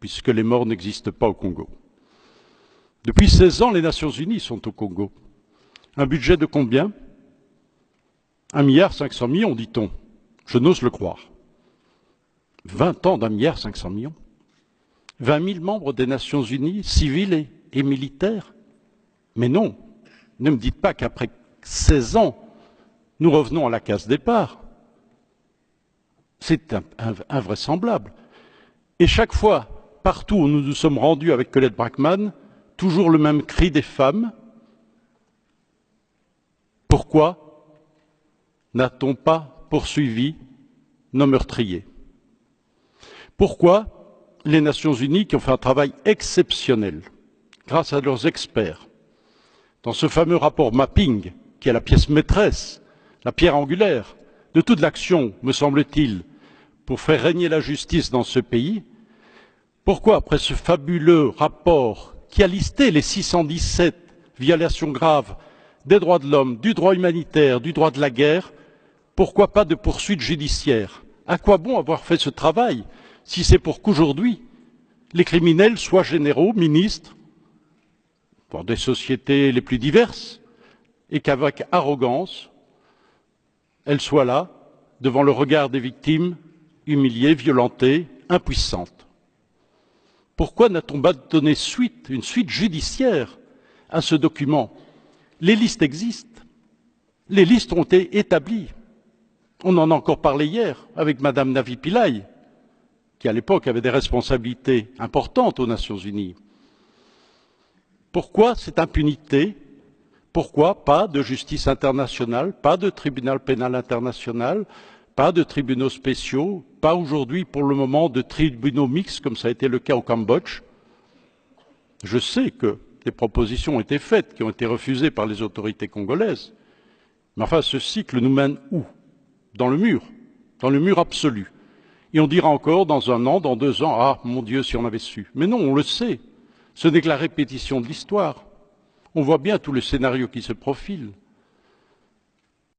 puisque les morts n'existent pas au Congo. Depuis 16 ans, les Nations Unies sont au Congo. Un budget de combien? 1,5 milliard, dit-on. Je n'ose le croire. 20 ans d'1,5 milliard. 20 000 membres des Nations Unies, civils et militaires. Mais non, ne me dites pas qu'après 16 ans, nous revenons à la case départ. C'est invraisemblable. Et chaque fois, partout où nous nous sommes rendus avec Colette Brackmann, toujours le même cri des femmes. Pourquoi n'a-t-on pas poursuivi nos meurtriers? Pourquoi les Nations Unies, qui ont fait un travail exceptionnel, grâce à leurs experts, dans ce fameux rapport mapping, qui est la pièce maîtresse, la pierre angulaire de toute l'action, me semble-t-il, pour faire régner la justice dans ce pays, pourquoi, après ce fabuleux rapport qui a listé les 617 violations graves des droits de l'homme, du droit humanitaire, du droit de la guerre, pourquoi pas de poursuites judiciaires? À quoi bon avoir fait ce travail si c'est pour qu'aujourd'hui les criminels soient généraux, ministres, pour des sociétés les plus diverses, et qu'avec arrogance, elles soient là, devant le regard des victimes, humiliées, violentées, impuissantes? Pourquoi n'a-t-on pas donné une suite judiciaire à ce document? Les listes existent. Les listes ont été établies. On en a encore parlé hier avec Madame Navi Pillay, qui à l'époque avait des responsabilités importantes aux Nations Unies. Pourquoi cette impunité? Pourquoi pas de justice internationale, pas de tribunal pénal international, pas de tribunaux spéciaux, pas aujourd'hui pour le moment de tribunaux mixtes comme ça a été le cas au Cambodge? Je sais que des propositions ont été faites, qui ont été refusées par les autorités congolaises. Mais enfin, ce cycle nous mène où? Dans le mur absolu. Et on dira encore dans 1 an, dans 2 ans, ah mon Dieu, si on avait su. Mais non, on le sait. Ce n'est que la répétition de l'histoire. On voit bien tout le scénario qui se profile.